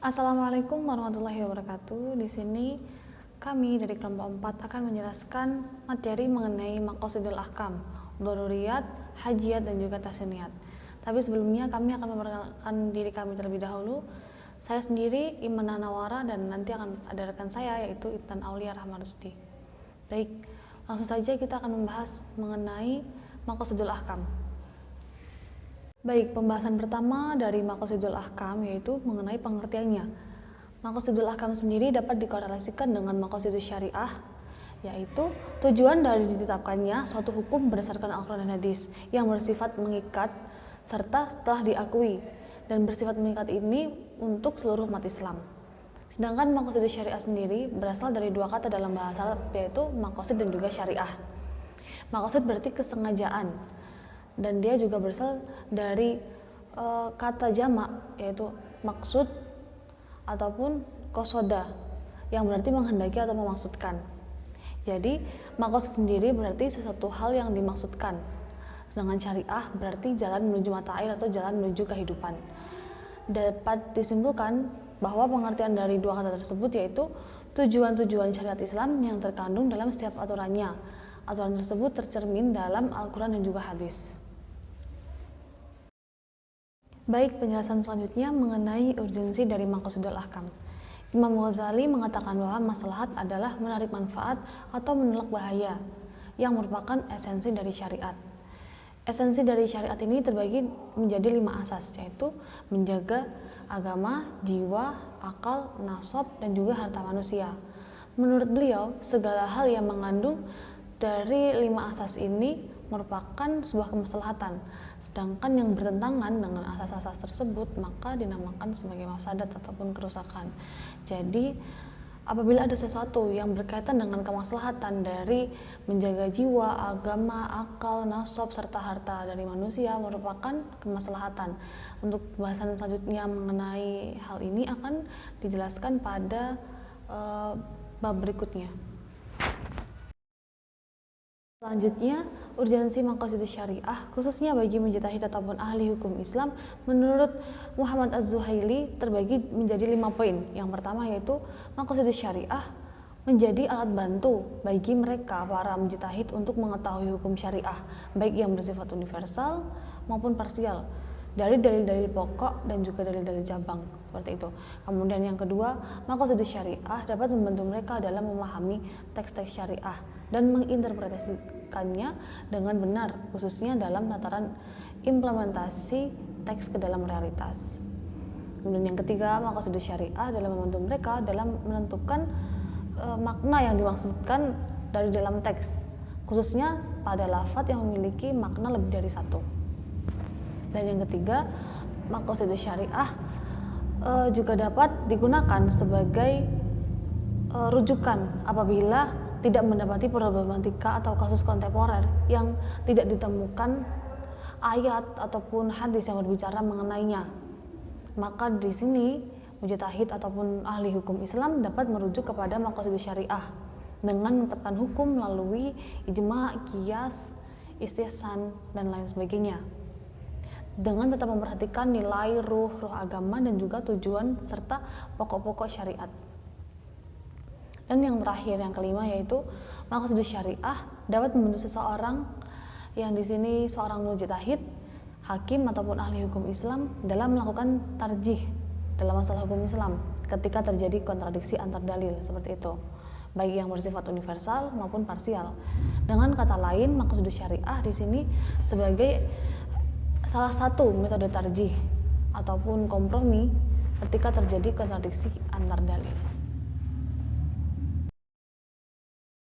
Assalamualaikum warahmatullahi wabarakatuh. Di sini kami dari kelompok 4 akan menjelaskan materi mengenai maqasidul ahkam, daruriyat, hajiyat, dan juga tahsiniyat. Tapi sebelumnya kami akan memperkenalkan diri kami terlebih dahulu. Saya sendiri Iman Nawara dan nanti akan ada rekan saya yaitu Intan Aulia Rahma Rusdi. Baik, langsung saja kita akan membahas mengenai maqasidul ahkam. Baik, pembahasan pertama dari maqasidul ahkam yaitu mengenai pengertiannya. Maqasidul ahkam sendiri dapat dikorelasikan dengan maqasidul syariah, yaitu tujuan dari ditetapkannya suatu hukum berdasarkan Al-Quran dan Hadis yang bersifat mengikat serta telah diakui dan bersifat mengikat ini untuk seluruh umat Islam. Sedangkan maqasidul syariah sendiri berasal dari dua kata dalam bahasa Arab yaitu maqasid dan juga syariah. Maqasid berarti kesengajaan, dan dia juga berasal dari kata jamak yaitu maksud ataupun kosoda yang berarti menghendaki atau memaksudkan. Jadi maksud sendiri berarti sesuatu hal yang dimaksudkan, sedangkan syariah berarti jalan menuju mata air atau jalan menuju kehidupan. Dapat disimpulkan bahwa pengertian dari dua kata tersebut yaitu tujuan-tujuan syariat Islam yang terkandung dalam setiap aturannya. Aturan tersebut tercermin dalam Al-Quran dan juga hadis. Baik, penjelasan selanjutnya mengenai urgensi dari maqasidul ahkam. Imam Ghazali mengatakan bahwa maslahat adalah menarik manfaat atau menolak bahaya yang merupakan esensi dari syariat. Esensi dari syariat ini terbagi menjadi 5 asas, yaitu menjaga agama, jiwa, akal, nasab, dan juga harta manusia. Menurut beliau, segala hal yang mengandung dari 5 asas ini merupakan sebuah kemaslahatan, sedangkan yang bertentangan dengan asas-asas tersebut maka dinamakan sebagai mafsadat ataupun kerusakan. Jadi apabila ada sesuatu yang berkaitan dengan kemaslahatan dari menjaga jiwa, agama, akal, nasab, serta harta dari manusia merupakan kemaslahatan. Untuk pembahasan selanjutnya mengenai hal ini akan dijelaskan pada bab berikutnya. Selanjutnya, urgensi maqasidul syariah khususnya bagi mujtahid ataupun ahli hukum Islam menurut Muhammad Az-Zuhaili terbagi menjadi 5 poin. Yang pertama yaitu maqasidul syariah menjadi alat bantu bagi mereka para mujtahid untuk mengetahui hukum syariah baik yang bersifat universal maupun parsial dari dalil-dalil pokok dan juga dalil-dalil cabang, seperti itu. Kemudian yang kedua, maqasidul syariah dapat membantu mereka dalam memahami teks-teks syariah dan menginterpretasikannya dengan benar, khususnya dalam tataran implementasi teks ke dalam realitas. Kemudian yang ketiga, maqasidul syariah dalam membantu mereka dalam menentukan makna yang dimaksudkan dari dalam teks, khususnya pada lafadz yang memiliki makna lebih dari satu. Dan yang ketiga, maqasidul syariah juga dapat digunakan sebagai rujukan apabila tidak mendapati problematika atau kasus kontemporer yang tidak ditemukan ayat ataupun hadis yang berbicara mengenainya. Maka di sini mujtahid ataupun ahli hukum Islam dapat merujuk kepada maqasidul syariah dengan menetapkan hukum melalui ijma, qiyas, istihsan, dan lain sebagainya, dengan tetap memperhatikan nilai ruh agama dan juga tujuan serta pokok-pokok syariat. Dan yang terakhir, yang kelima, yaitu maqasidul syariah dapat membantu seseorang yang di sini seorang mujtahid, hakim ataupun ahli hukum Islam dalam melakukan tarjih dalam masalah hukum Islam ketika terjadi kontradiksi antar dalil, seperti itu, baik yang bersifat universal maupun parsial. Dengan kata lain, maqasidul syariah di sini sebagai salah satu metode tarjih ataupun kompromi ketika terjadi kontradiksi antar dalil.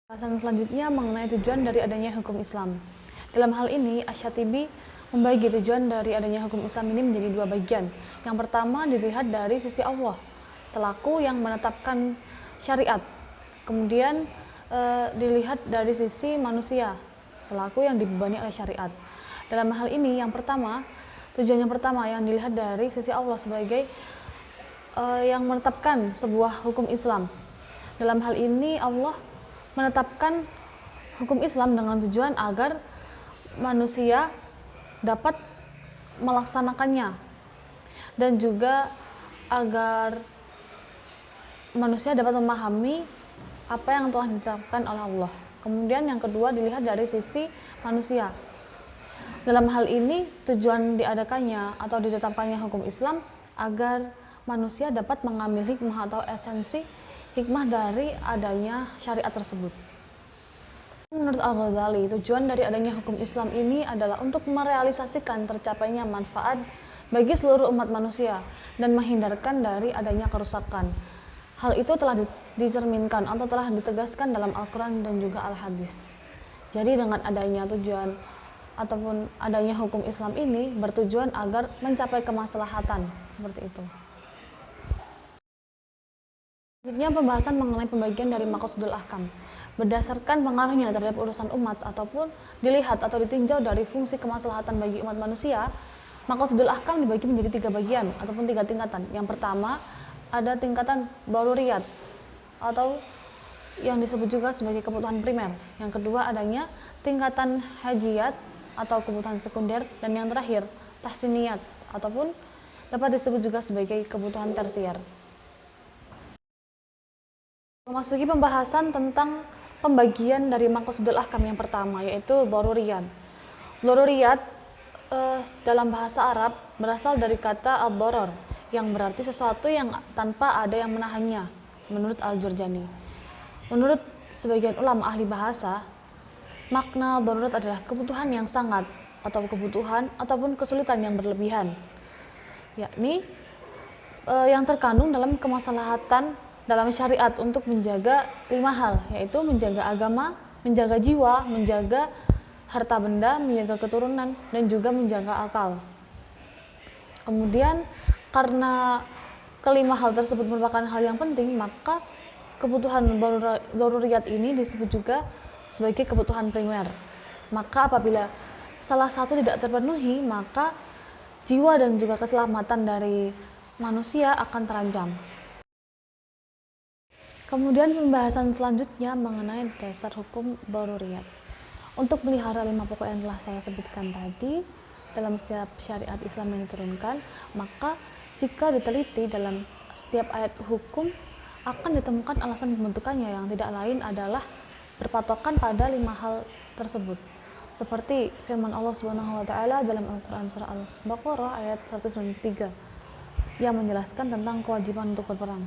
Pembahasan selanjutnya mengenai tujuan dari adanya hukum Islam. Dalam hal ini, Asy-Syatibi membagi tujuan dari adanya hukum Islam ini menjadi 2 bagian. Yang pertama dilihat dari sisi Allah selaku yang menetapkan syariat. Kemudian dilihat dari sisi manusia selaku yang dibebani oleh syariat. Dalam hal ini, yang pertama, tujuan yang pertama yang dilihat dari sisi Allah sebagai yang menetapkan sebuah hukum Islam. Dalam hal ini Allah menetapkan hukum Islam dengan tujuan agar manusia dapat melaksanakannya dan juga agar manusia dapat memahami apa yang telah ditetapkan oleh Allah. Kemudian yang kedua dilihat dari sisi manusia. Dalam hal ini tujuan diadakannya atau ditetapkannya hukum Islam agar manusia dapat mengambil hikmah atau esensi hikmah dari adanya syariat tersebut. Menurut Al-Ghazali, tujuan dari adanya hukum Islam ini adalah untuk merealisasikan tercapainya manfaat bagi seluruh umat manusia dan menghindarkan dari adanya kerusakan. Hal itu telah dicerminkan atau telah ditegaskan dalam Al-Quran dan juga Al-Hadis. Jadi dengan adanya tujuan ataupun adanya hukum Islam ini bertujuan agar mencapai kemaslahatan seperti itu. Selanjutnya pembahasan mengenai pembagian dari maqasidul ahkam. Berdasarkan pengaruhnya terhadap urusan umat ataupun dilihat atau ditinjau dari fungsi kemaslahatan bagi umat manusia, maqasidul ahkam dibagi menjadi 3 bagian ataupun 3 tingkatan. Yang pertama ada tingkatan daruriyat atau yang disebut juga sebagai kebutuhan primer. Yang kedua adanya tingkatan hajiyat atau kebutuhan sekunder, dan yang terakhir tahsiniyat ataupun dapat disebut juga sebagai kebutuhan tersier. Memasuki pembahasan tentang pembagian dari maqasidul ahkam yang pertama yaitu daruriyat. Daruriyat dalam bahasa Arab berasal dari kata ad-darar yang berarti sesuatu yang tanpa ada yang menahannya menurut Al-Jurjani. Menurut sebagian ulama ahli bahasa, makna darurat adalah kebutuhan yang sangat atau kebutuhan ataupun kesulitan yang berlebihan, yakni yang terkandung dalam kemaslahatan dalam syariat untuk menjaga 5 hal, yaitu menjaga agama, menjaga jiwa, menjaga harta benda, menjaga keturunan, dan juga menjaga akal. Kemudian karena kelima hal tersebut merupakan hal yang penting, maka kebutuhan daruriyat ini disebut juga sebagai kebutuhan primer. Maka apabila salah satu tidak terpenuhi, maka jiwa dan juga keselamatan dari manusia akan terancam. Kemudian pembahasan selanjutnya mengenai dasar hukum daruriyat. Untuk melihara 5 pokok yang telah saya sebutkan tadi dalam setiap syariat Islam yang diturunkan, maka jika diteliti dalam setiap ayat hukum akan ditemukan alasan pembentukannya yang tidak lain adalah berpatokan pada 5 hal tersebut. Seperti firman Allah Subhanahu wa taala dalam Al-Qur'an surah Al-Baqarah ayat 193 yang menjelaskan tentang kewajiban untuk berperang.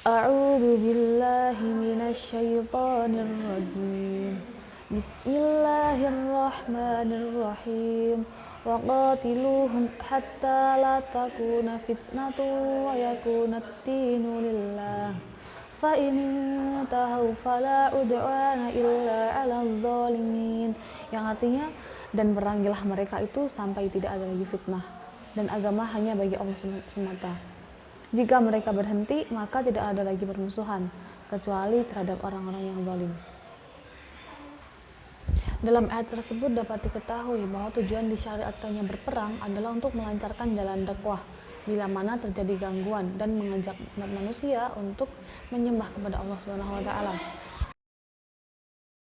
A'udzu billahi minasyaitonir rajim. Bismillahirrahmanirrahim. Wa qatiluhum hatta la takuna fitnatun wa yakuna ad-dinu lillah. Fa in tahu fala udwana illa 'alal zalimin. Yang artinya, dan perangilah mereka itu sampai tidak ada lagi fitnah dan agama hanya bagi Allah semata. Jika mereka berhenti, maka tidak ada lagi permusuhan kecuali terhadap orang-orang yang zalim. Dalam ayat tersebut dapat diketahui bahwa tujuan disyariatkannya berperang adalah untuk melancarkan jalan dakwah bila mana terjadi gangguan dan mengajak umat manusia untuk menyembah kepada Allah Subhanahu wa taala.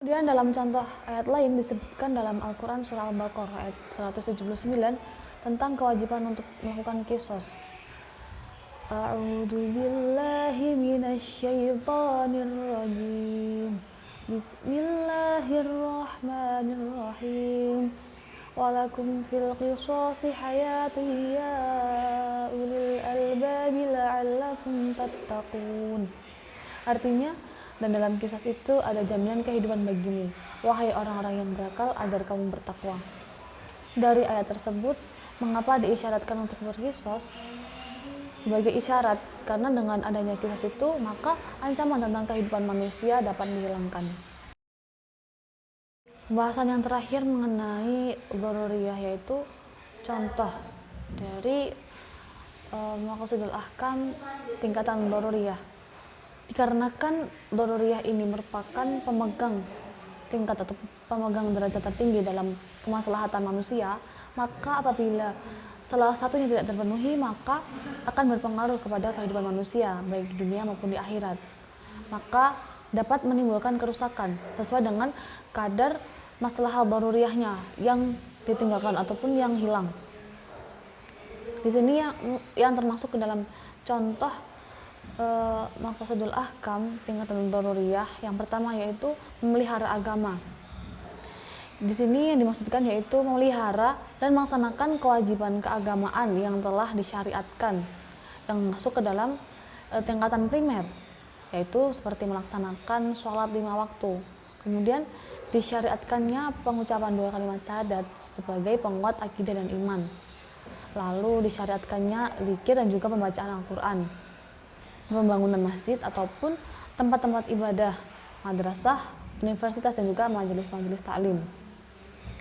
Kemudian dalam contoh ayat lain disebutkan dalam Al-Qur'an surah Al-Baqarah ayat 179 tentang kewajiban untuk melakukan qisas. A'udzu billahi minasyaitonir rajim. Bismillahirrahmanirrahim. Walakum fil qisasi hayatun ya ulil albabi la'allakum tattaqun. Artinya, dan dalam kisah itu ada jaminan kehidupan bagimu, wahai orang-orang yang berakal, agar kamu bertakwa. Dari ayat tersebut, mengapa diisyaratkan untuk berkisos? Sebagai isyarat, karena dengan adanya kisah itu, maka ancaman tentang kehidupan manusia dapat dihilangkan. Pembahasan yang terakhir mengenai daruriyah yaitu contoh dari maqasidul ahkam tingkatan daruriyah. Dikarenakan daruriyah ini merupakan pemegang tingkat atau pemegang derajat tertinggi dalam kemaslahatan manusia, maka apabila salah satunya tidak terpenuhi, maka akan berpengaruh kepada kehidupan manusia baik di dunia maupun di akhirat. Maka dapat menimbulkan kerusakan sesuai dengan kadar masalah daruriyahnya yang ditinggalkan ataupun yang hilang. Di sini yang termasuk ke dalam contoh Maqasidul Ahkam tingkatan daruriyah yang pertama yaitu memelihara agama. Di sini yang dimaksudkan yaitu memelihara dan melaksanakan kewajiban keagamaan yang telah disyariatkan yang masuk ke dalam tingkatan primer, yaitu seperti melaksanakan sholat 5 waktu. Kemudian disyariatkannya pengucapan 2 kalimat syahadat sebagai penguat akidah dan iman. Lalu disyariatkannya zikir dan juga pembacaan Al-Quran, pembangunan masjid ataupun tempat-tempat ibadah, madrasah, universitas dan juga majelis-majelis taklim.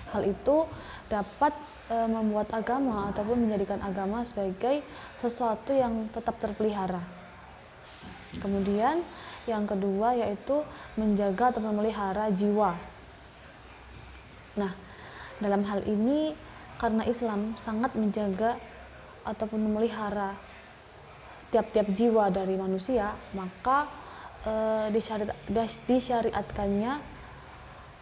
Hal itu dapat membuat agama ataupun menjadikan agama sebagai sesuatu yang tetap terpelihara. Kemudian yang kedua yaitu menjaga atau memelihara jiwa. Nah, dalam hal ini karena Islam sangat menjaga ataupun memelihara tiap-tiap jiwa dari manusia, maka disyariatkannya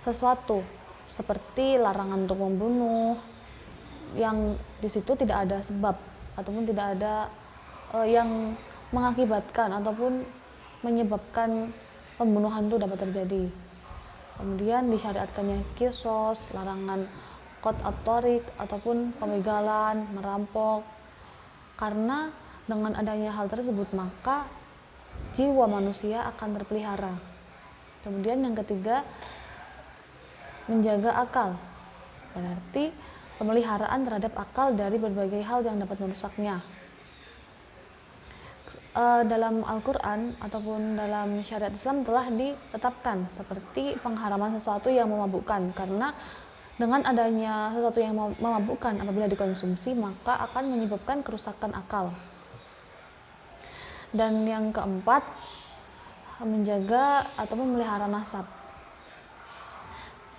sesuatu seperti larangan untuk membunuh, yang di situ tidak ada sebab ataupun tidak ada yang mengakibatkan ataupun menyebabkan pembunuhan itu dapat terjadi. Kemudian disyariatkannya kisos, larangan qat at-thariq ataupun pembegalan, merampok. Karena dengan adanya hal tersebut maka jiwa manusia akan terpelihara. Kemudian yang ketiga, menjaga akal. Berarti pemeliharaan terhadap akal dari berbagai hal yang dapat merusaknya. Dalam Al-Quran ataupun dalam syariat Islam telah ditetapkan seperti pengharaman sesuatu yang memabukkan, karena dengan adanya sesuatu yang memabukkan apabila dikonsumsi maka akan menyebabkan kerusakan akal. Dan yang keempat, menjaga atau memelihara nasab.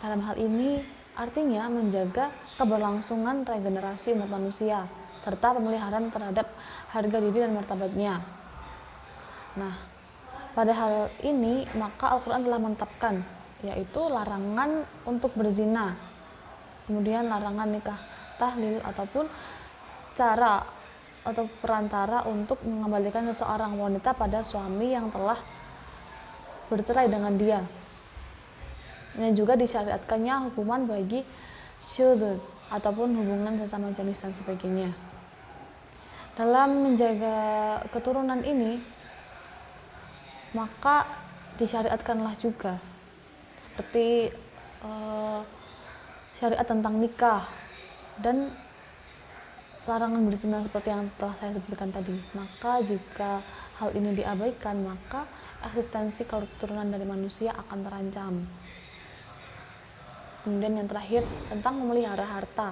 Dalam hal ini artinya menjaga keberlangsungan regenerasi umat manusia serta pemeliharaan terhadap harga diri dan martabatnya. Nah, pada hal ini maka Al-Quran telah menetapkan yaitu larangan untuk berzina, kemudian larangan nikah tahlil ataupun cara atau perantara untuk mengembalikan seseorang wanita pada suami yang telah bercerai dengan dia. Dan juga disyariatkannya hukuman bagi syudzud ataupun hubungan sesama jenis dan sebagainya. Dalam menjaga keturunan ini maka disyariatkanlah juga seperti syariat tentang nikah dan larangan berzina seperti yang telah saya sebutkan tadi. Maka jika hal ini diabaikan maka eksistensi keturunan dari manusia akan terancam. Kemudian yang terakhir tentang memelihara harta.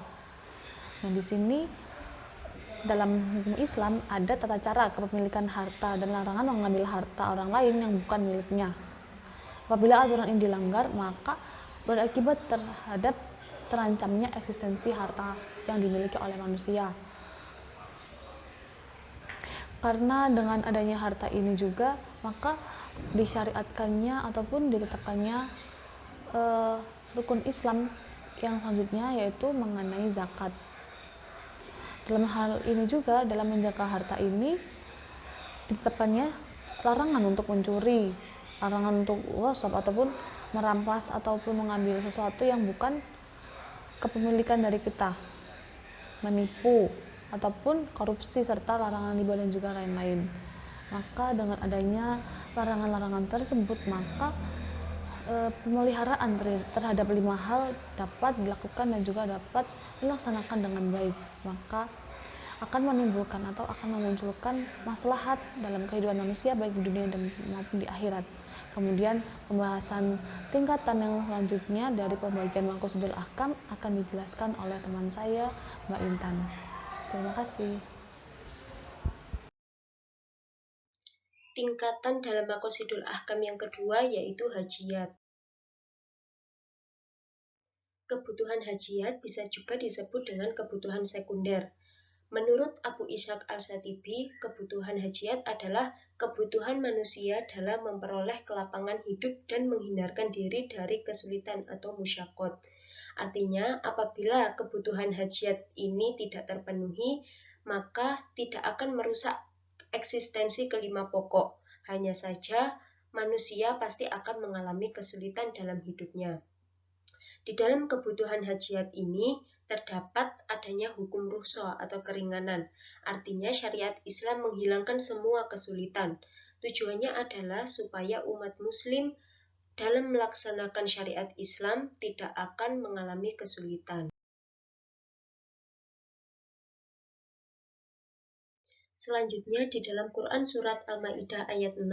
Nah, di sini dalam hukum Islam ada tata cara kepemilikan harta dan larangan mengambil harta orang lain yang bukan miliknya. Apabila aturan ini dilanggar maka berakibat terhadap terancamnya eksistensi harta yang dimiliki oleh manusia. Karena dengan adanya harta ini juga maka disyariatkannya ataupun ditetapkannya rukun Islam yang selanjutnya yaitu mengenai zakat. Dalam hal ini juga dalam menjaga harta ini ditetapkannya larangan untuk mencuri, larangan untuk ghasab ataupun merampas ataupun mengambil sesuatu yang bukan kepemilikan dari kita, menipu ataupun korupsi serta larangan riba dan juga lain-lain. Maka dengan adanya larangan-larangan tersebut maka pemeliharaan terhadap 5 hal dapat dilakukan dan juga dapat dilaksanakan dengan baik, maka akan menimbulkan atau akan memunculkan maslahat dalam kehidupan manusia baik di dunia dan maupun di akhirat. Kemudian pembahasan tingkatan yang selanjutnya dari pembagian Maqasidul Ahkam akan dijelaskan oleh teman saya Mbak Intan. Terima kasih. Tingkatan dalam Maqasidul Ahkam yang kedua yaitu hajiyat. Kebutuhan hajiyat bisa juga disebut dengan kebutuhan sekunder. Menurut Abu Ishaq Al-Shatibi, kebutuhan hajiyat adalah kebutuhan manusia dalam memperoleh kelapangan hidup dan menghindarkan diri dari kesulitan atau musyaqqat. Artinya, apabila kebutuhan hajiyat ini tidak terpenuhi, maka tidak akan merusak eksistensi kelima pokok. Hanya saja manusia pasti akan mengalami kesulitan dalam hidupnya. Di dalam kebutuhan hajiat ini terdapat adanya hukum rukhsah atau keringanan. Artinya syariat Islam menghilangkan semua kesulitan. Tujuannya adalah supaya umat muslim dalam melaksanakan syariat Islam tidak akan mengalami kesulitan. Selanjutnya di dalam Quran surat Al-Maidah ayat 6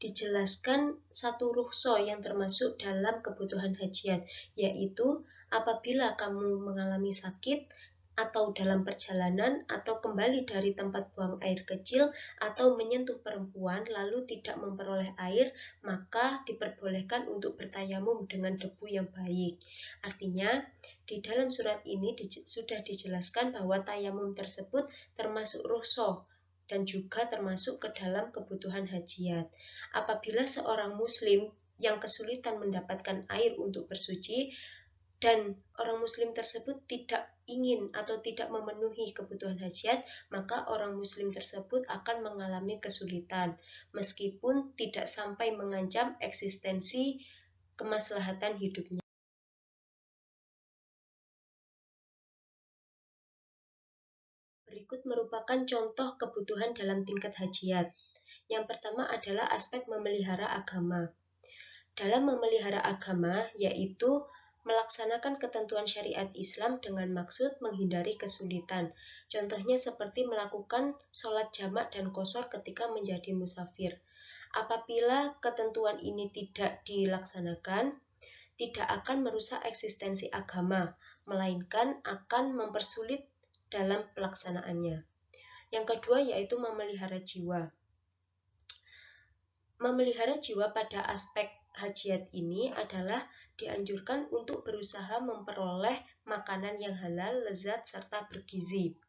dijelaskan satu rukhsah yang termasuk dalam kebutuhan hajiat, yaitu apabila kamu mengalami sakit atau dalam perjalanan atau kembali dari tempat buang air kecil atau menyentuh perempuan lalu tidak memperoleh air, maka diperbolehkan untuk bertayamum dengan debu yang baik. Artinya di dalam surat ini sudah dijelaskan bahwa tayamum tersebut termasuk rukhsah dan juga termasuk ke dalam kebutuhan hajiat. Apabila seorang muslim yang kesulitan mendapatkan air untuk bersuci dan orang muslim tersebut tidak ingin atau tidak memenuhi kebutuhan hajiat, maka orang muslim tersebut akan mengalami kesulitan meskipun tidak sampai mengancam eksistensi kemaslahatan hidupnya. Berikut merupakan contoh kebutuhan dalam tingkat hajiat. Yang pertama adalah aspek memelihara agama. Dalam memelihara agama, yaitu melaksanakan ketentuan syariat Islam dengan maksud menghindari kesulitan. Contohnya seperti melakukan sholat jamak dan qashar ketika menjadi musafir. Apabila ketentuan ini tidak dilaksanakan, tidak akan merusak eksistensi agama, melainkan akan mempersulit dalam pelaksanaannya. Yang kedua yaitu memelihara jiwa. Memelihara jiwa pada aspek hajiat ini adalah dianjurkan untuk berusaha memperoleh makanan yang halal, lezat, serta bergizi.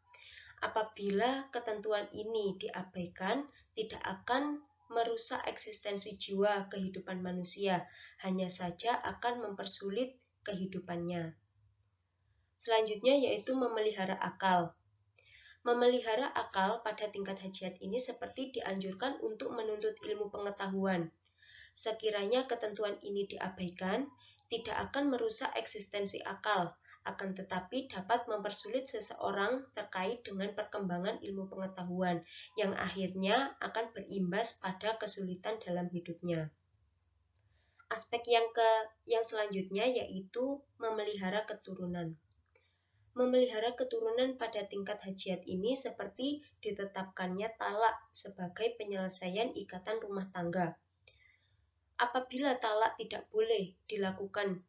Apabila ketentuan ini diabaikan, tidak akan merusak eksistensi jiwa kehidupan manusia, hanya saja akan mempersulit kehidupannya. Selanjutnya yaitu memelihara akal. Memelihara akal pada tingkat hajiat ini seperti dianjurkan untuk menuntut ilmu pengetahuan. Sekiranya ketentuan ini diabaikan, tidak akan merusak eksistensi akal, akan tetapi dapat mempersulit seseorang terkait dengan perkembangan ilmu pengetahuan, yang akhirnya akan berimbas pada kesulitan dalam hidupnya. Aspek yang selanjutnya yaitu memelihara keturunan. Memelihara keturunan pada tingkat hajiat ini seperti ditetapkannya talak sebagai penyelesaian ikatan rumah tangga. Apabila talak tidak boleh dilakukan,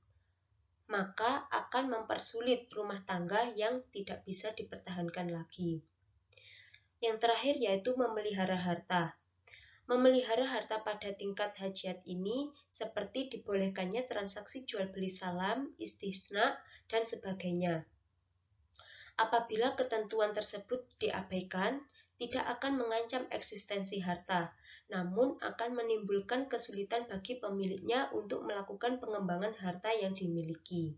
maka akan mempersulit rumah tangga yang tidak bisa dipertahankan lagi. Yang terakhir yaitu memelihara harta. Memelihara harta pada tingkat hajiat ini seperti dibolehkannya transaksi jual beli salam, istisna, dan sebagainya. Apabila ketentuan tersebut diabaikan, tidak akan mengancam eksistensi harta, namun akan menimbulkan kesulitan bagi pemiliknya untuk melakukan pengembangan harta yang dimiliki.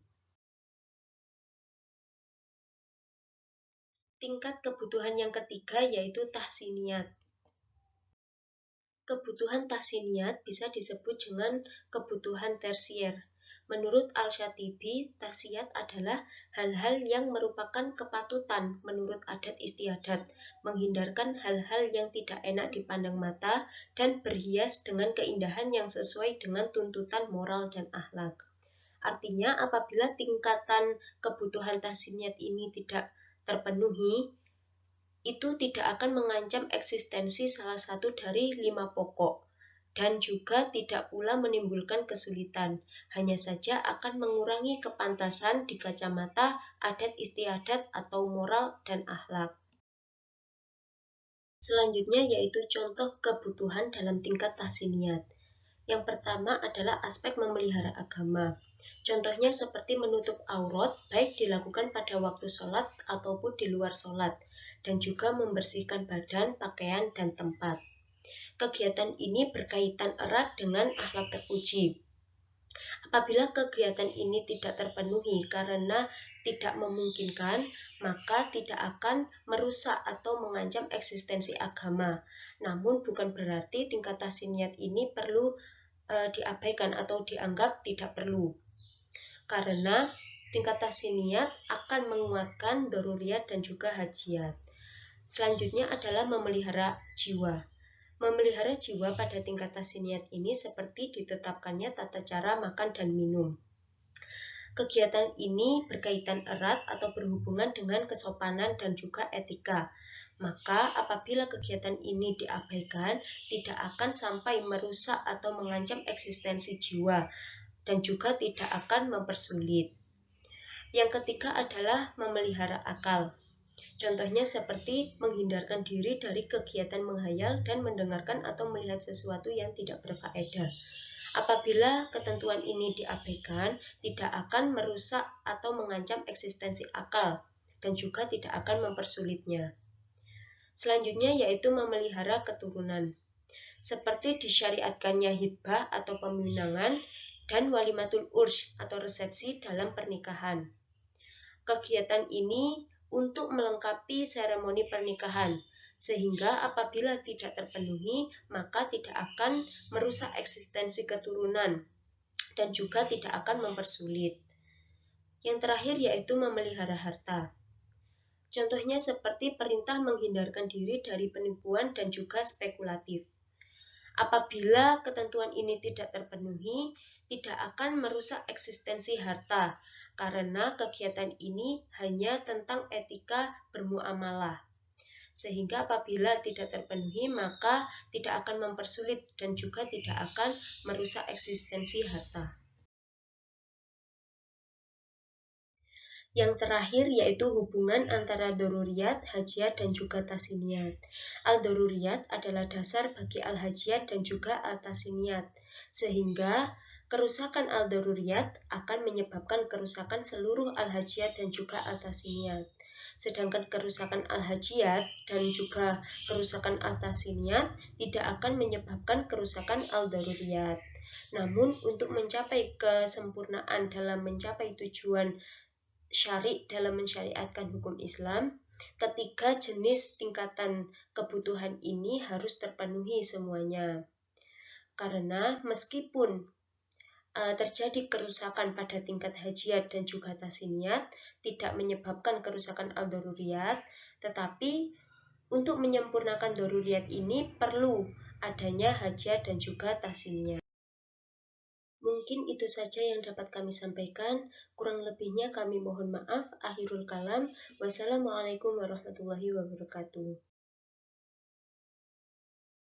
Tingkat kebutuhan yang ketiga yaitu tahsiniyat. Kebutuhan tahsiniyat bisa disebut dengan kebutuhan tersier. Menurut Al-Shatibi, tahsiyat adalah hal-hal yang merupakan kepatutan menurut adat istiadat, menghindarkan hal-hal yang tidak enak dipandang mata, dan berhias dengan keindahan yang sesuai dengan tuntutan moral dan akhlak. Artinya, apabila tingkatan kebutuhan tahsiniyat ini tidak terpenuhi, itu tidak akan mengancam eksistensi salah satu dari 5 pokok. Dan juga tidak pula menimbulkan kesulitan, hanya saja akan mengurangi kepantasan di kacamata adat istiadat atau moral dan akhlak. Selanjutnya yaitu contoh kebutuhan dalam tingkat tahsiniyat. Yang pertama adalah aspek memelihara agama. Contohnya seperti menutup aurat, baik dilakukan pada waktu sholat ataupun di luar sholat, dan juga membersihkan badan, pakaian, dan tempat. Kegiatan ini berkaitan erat dengan akhlak terpuji. Apabila kegiatan ini tidak terpenuhi karena tidak memungkinkan, maka tidak akan merusak atau mengancam eksistensi agama. Namun bukan berarti tingkat tahsiniyat ini perlu diabaikan atau dianggap tidak perlu. Karena tingkat tahsiniyat akan menguatkan daruriyat dan juga hajiat. Selanjutnya adalah memelihara jiwa. Memelihara jiwa pada tingkat tahsiniyat ini seperti ditetapkannya tata cara makan dan minum. Kegiatan ini berkaitan erat atau berhubungan dengan kesopanan dan juga etika. Maka apabila kegiatan ini diabaikan, tidak akan sampai merusak atau mengancam eksistensi jiwa dan juga tidak akan mempersulit. Yang ketiga adalah memelihara akal. Contohnya seperti menghindarkan diri dari kegiatan menghayal dan mendengarkan atau melihat sesuatu yang tidak berfaedah. Apabila ketentuan ini diabaikan, tidak akan merusak atau mengancam eksistensi akal dan juga tidak akan mempersulitnya. Selanjutnya yaitu memelihara keturunan. Seperti disyariatkannya hitbah atau peminangan dan walimatul urs atau resepsi dalam pernikahan. Kegiatan ini untuk melengkapi seremoni pernikahan, sehingga apabila tidak terpenuhi, maka tidak akan merusak eksistensi keturunan dan juga tidak akan mempersulit. Yang terakhir yaitu memelihara harta. Contohnya seperti perintah menghindarkan diri dari penipuan dan juga spekulatif. Apabila ketentuan ini tidak terpenuhi, tidak akan merusak eksistensi harta, karena kegiatan ini hanya tentang etika bermuamalah. Sehingga apabila tidak terpenuhi, maka tidak akan mempersulit dan juga tidak akan merusak eksistensi harta. Yang terakhir yaitu hubungan antara daruriyat, hajiat, dan juga tahsiniyat. Al-daruriyat adalah dasar bagi al-hajiat dan juga al-tahsiniyat, sehingga kerusakan al-daruriyat akan menyebabkan kerusakan seluruh al-hajiat dan juga al-tahsiniyat. Sedangkan kerusakan al-hajiat dan juga kerusakan al-tahsiniyat tidak akan menyebabkan kerusakan al-daruriyat. Namun untuk mencapai kesempurnaan dalam mencapai tujuan syari' dalam mensyariatkan hukum Islam, ketiga jenis tingkatan kebutuhan ini harus terpenuhi semuanya. Karena meskipun terjadi kerusakan pada tingkat hajiat dan juga tahsiniyat, tidak menyebabkan kerusakan al-daruriyat, tetapi untuk menyempurnakan daruriyat ini perlu adanya hajiat dan juga tahsiniyat. Mungkin itu saja yang dapat kami sampaikan. Kurang lebihnya kami mohon maaf. Akhirul kalam. Wassalamualaikum warahmatullahi wabarakatuh.